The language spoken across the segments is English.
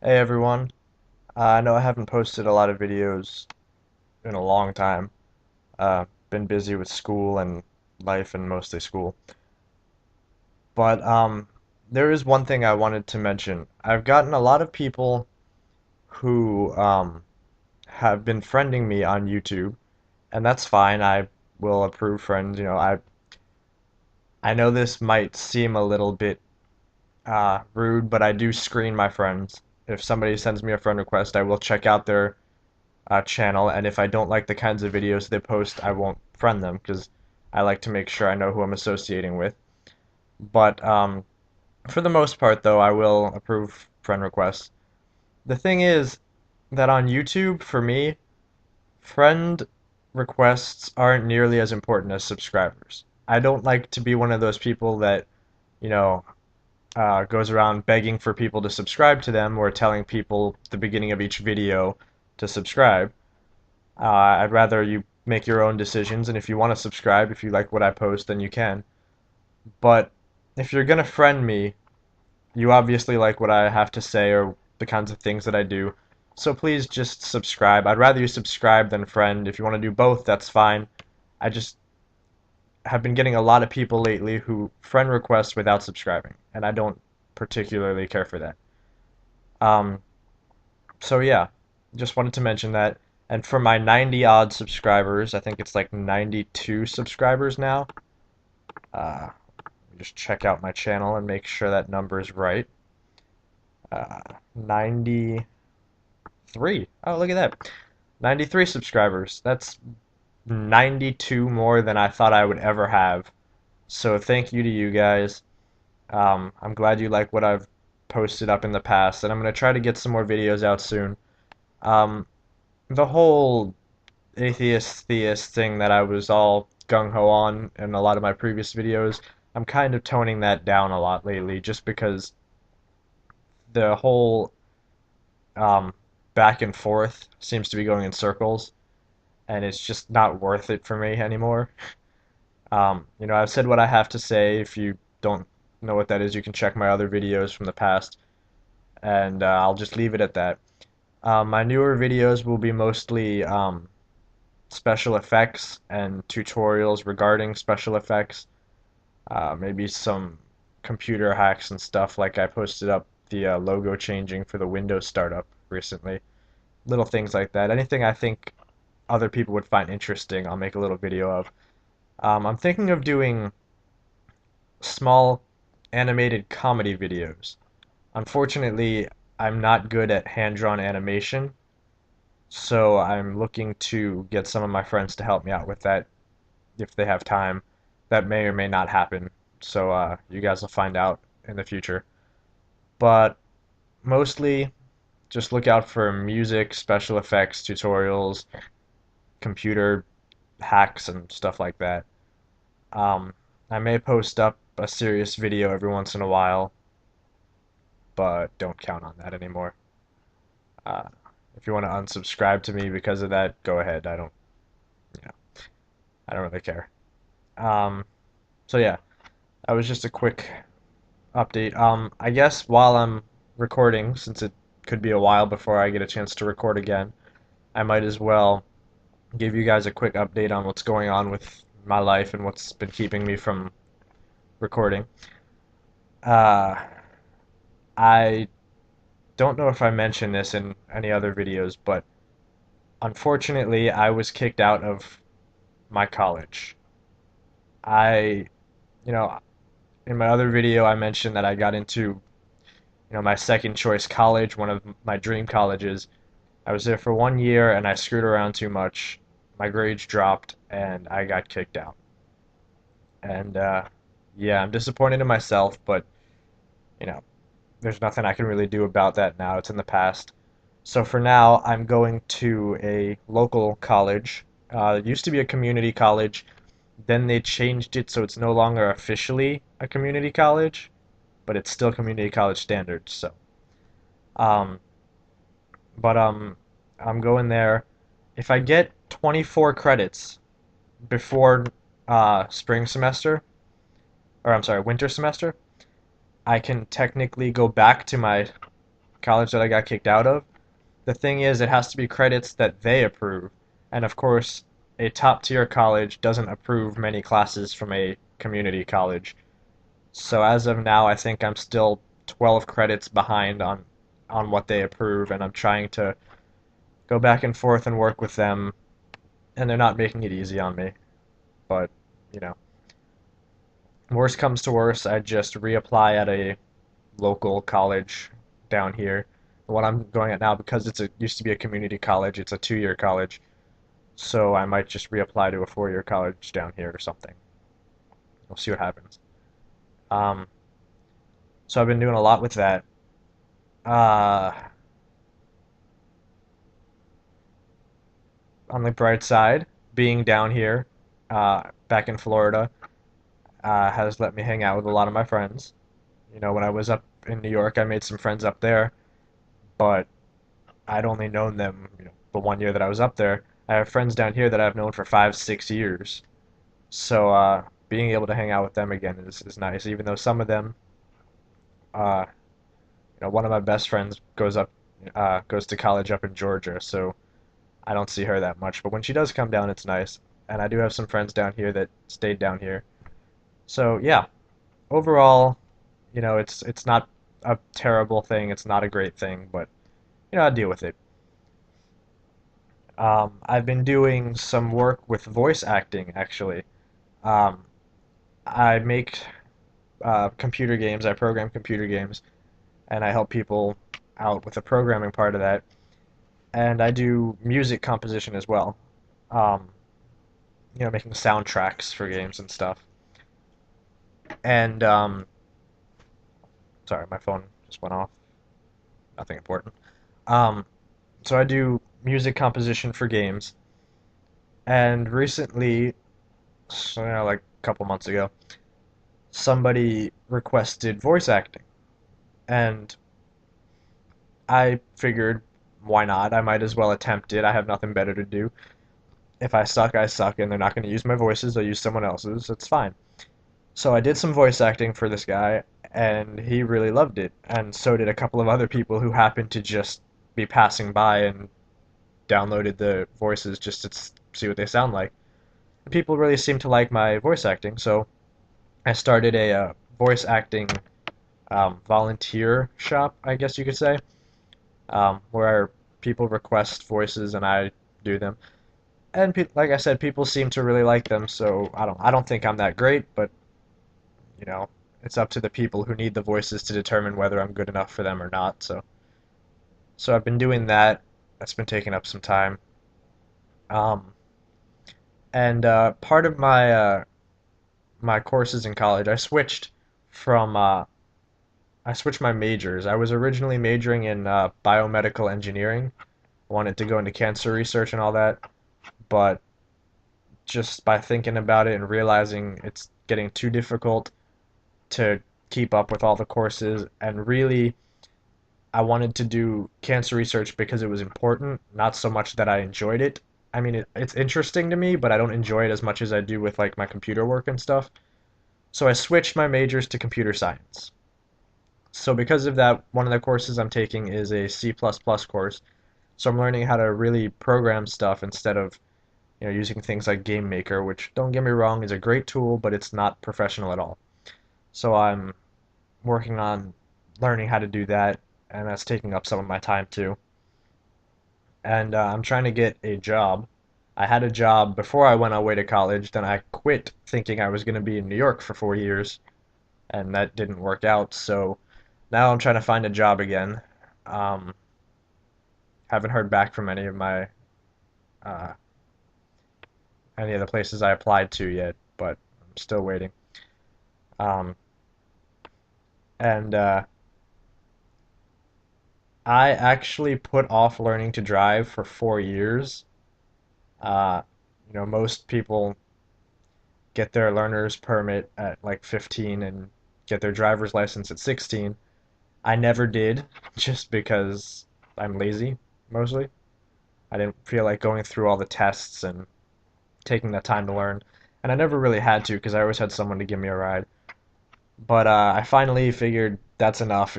Hey everyone. I know I haven't posted a lot of videos in a long time. Been busy with school and life and mostly school. But there is one thing I wanted to mention. I've gotten a lot of people who have been friending me on YouTube, and that's fine. I will approve friends. I know this might seem a little bit rude, but I do screen my friends. If somebody sends me a friend request, I will check out their channel, and if I don't like the kinds of videos they post, I won't friend them because I like to make sure I know who I'm associating with. But for the most part, though, I will approve friend requests. The thing is that on YouTube, for me, friend requests aren't nearly as important as subscribers. I don't like to be one of those people that, you know, goes around begging for people to subscribe to them or telling people at the beginning of each video to subscribe. I'd rather you make your own decisions, and if you want to subscribe, if you like what I post, then you can. But if you're gonna friend me, you obviously like what I have to say or the kinds of things that I do. So please just subscribe. I'd rather you subscribe than friend. If you want to do both, that's fine. I just have been getting a lot of people lately who friend request without subscribing, and I don't particularly care for that. Um, so yeah, just wanted to mention that. And for my 90 odd subscribers, I think it's like 92 subscribers now. Let me just check out my channel and make sure that number is right. 93. Oh, look at that. 93 subscribers. That's 92 more than I thought I would ever have. So thank you to you guys. I'm glad you like what I've posted up in the past, and I'm going to try to get some more videos out soon. Um, the whole atheist theist thing that I was all gung ho on in a lot of my previous videos, I'm kind of toning that down a lot lately just because the whole um, back and forth seems to be going in circles and it's just not worth it for me anymore. I've said what I have to say. If you don't know what that is, you can check my other videos from the past, and I'll just leave it at that. My newer videos will be mostly special effects and tutorials regarding special effects. Maybe some computer hacks and stuff, like I posted up the logo changing for the Windows startup recently. Little things like that. Anything I think other people would find interesting, I'll make a little video of. I'm thinking of doing small animated comedy videos. Unfortunately, I'm not good at hand-drawn animation, so I'm looking to get some of my friends to help me out with that if they have time. That may or may not happen, so you guys will find out in the future. But mostly, just look out for music, special effects, tutorials, computer hacks, and stuff like that. I may post up a serious video every once in a while, but don't count on that anymore. Uh, if you want to unsubscribe to me because of that, go ahead. You know, I don't really care. Um, so yeah, that was just a quick update. I guess while I'm recording, since it could be a while before I get a chance to record again, I might as well give you guys a quick update on what's going on with my life and what's been keeping me from recording. Uh, I don't know if I mentioned this in any other videos, but unfortunately, I was kicked out of my college. I, you know, in my other video, I mentioned that I got into, my second choice college, one of my dream colleges. I was there for 1 year and I screwed around too much. My grades dropped and I got kicked out. And yeah, I'm disappointed in myself, but you know, there's nothing I can really do about that now. It's in the past. So for now, I'm going to a local college. It used to be a community college. Then they changed it so it's no longer officially a community college, but it's still community college standards. So, um, but I'm going there. If I get 24 credits before spring semester, or I'm sorry, winter semester, I can technically go back to my college that I got kicked out of. The thing is, it has to be credits that they approve. And of course, a top tier college doesn't approve many classes from a community college. So as of now, I think I'm still 12 credits behind on what they approve, and I'm trying to go back and forth and work with them, and they're not making it easy on me. But, you know, worst comes to worst, I just reapply at a local college down here. The one I'm going at now, because it used to be a community college, it's a 2-year college. So I might just reapply to a 4-year college down here or something. We'll see what happens. Um, so I've been doing a lot with that. Uh, on the bright side, being down here, back in Florida, has let me hang out with a lot of my friends. You know, when I was up in New York, I made some friends up there, but I'd only known them, the 1 year that I was up there. I have friends down here that I've known for 5, 6 years. So being able to hang out with them again is nice, even though some of them, uh, one of my best friends goes to college up in Georgia, so I don't see her that much. But when she does come down, it's nice. And I do have some friends down here that stayed down here. So yeah, overall, it's not a terrible thing. It's not a great thing, but I deal with it. I've been doing some work with voice acting actually. Um, I make computer games. I program computer games, and I help people out with the programming part of that. And I do music composition as well. Um, making soundtracks for games and stuff. And sorry, my phone just went off. Nothing important. Um, so I do music composition for games, and recently, so, like a couple months ago, somebody requested voice acting, and I figured, why not? I might as well attempt it. I have nothing better to do. If I suck, I suck, and they're not going to use my voices. They'll use someone else's. It's fine. So I did some voice acting for this guy, and he really loved it, and so did a couple of other people who happened to just be passing by and downloaded the voices just to see what they sound like. People really seemed to like my voice acting, so I started a voice acting volunteer shop, I guess you could say, where people request voices and I do them. And like I said, people seem to really like them, so I don't think I'm that great, but you know, it's up to the people who need the voices to determine whether I'm good enough for them or not. So I've been doing that. That's been taking up some time. Um, and part of my courses in college, from I switched my majors. I was originally majoring in biomedical engineering. I wanted to go into cancer research and all that, but just by thinking about it and realizing it's getting too difficult to keep up with all the courses, and really I wanted to do cancer research because it was important, not so much that I enjoyed it. I mean, it's interesting to me, but I don't enjoy it as much as I do with like my computer work and stuff. So I switched my majors to computer science. So because of that, one of the courses I'm taking is a C++ course. So I'm learning how to really program stuff instead of, using things like Game Maker, which don't get me wrong, is a great tool, but it's not professional at all. So I'm working on learning how to do that, and that's taking up some of my time too. And I'm trying to get a job. I had a job before I went away to college, then I quit thinking I was going to be in New York for 4 years, and that didn't work out. So now I'm trying to find a job again. Um, haven't heard back from uh, any of the places I applied to yet, but I'm still waiting. Um, and I actually put off learning to drive for 4 years. Uh, most people get their learner's permit at like 15 and get their driver's license at 16. I never did, just because I'm lazy, mostly. I didn't feel like going through all the tests and taking that time to learn. And I never really had to because I always had someone to give me a ride. But I finally figured that's enough.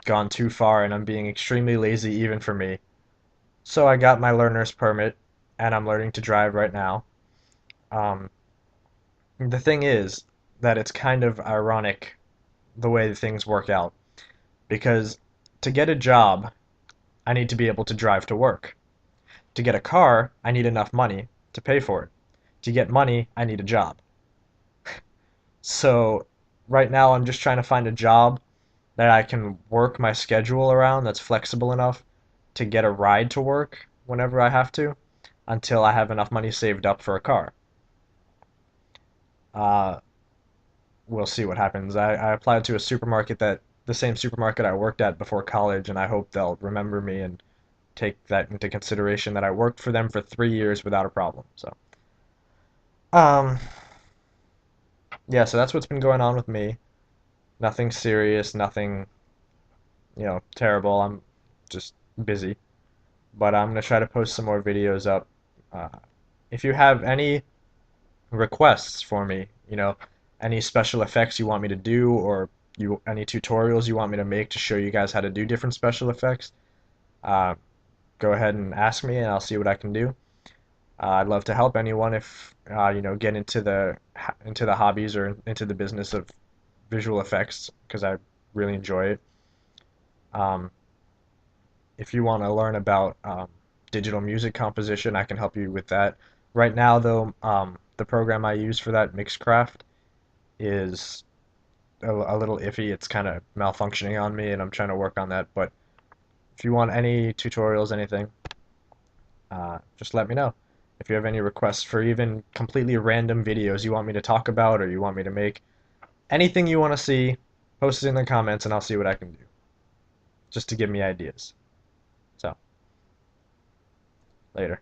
gone too far and I'm being extremely lazy even for me. So I got my learner's permit and I'm learning to drive right now. Um, the thing is that it's kind of ironic the way things work out because to get a job, I need to be able to drive to work. To get a car, I need enough money to pay for it. To get money, I need a job. So right now I'm just trying to find a job that I can work my schedule around that's flexible enough to get a ride to work whenever I have to until I have enough money saved up for a car. Uh, we'll see what happens. I applied to a supermarket that the same supermarket I worked at before college, and I hope they'll remember me and take that into consideration that I worked for them for 3 years without a problem. So, um, yeah, so that's what's been going on with me. Nothing serious, nothing, terrible. I'm just busy. But I'm gonna try to post some more videos up. Uh, if you have any requests for me, any special effects you want me to do, or any tutorials you want me to make to show you guys how to do different special effects, uh, go ahead and ask me, and I'll see what I can do. I'd love to help anyone if get into the hobbies or into the business of visual effects because I really enjoy it. Um, if you want to learn about digital music composition, I can help you with that. Right now, though, the program I use for that, Mixcraft, is a little iffy. It's kind of malfunctioning on me, and I'm trying to work on that. But if you want any tutorials, anything, just let me know. If you have any requests for even completely random videos you want me to talk about or you want me to make, anything you want to see, post it in the comments, and I'll see what I can do, just to give me ideas. So, later.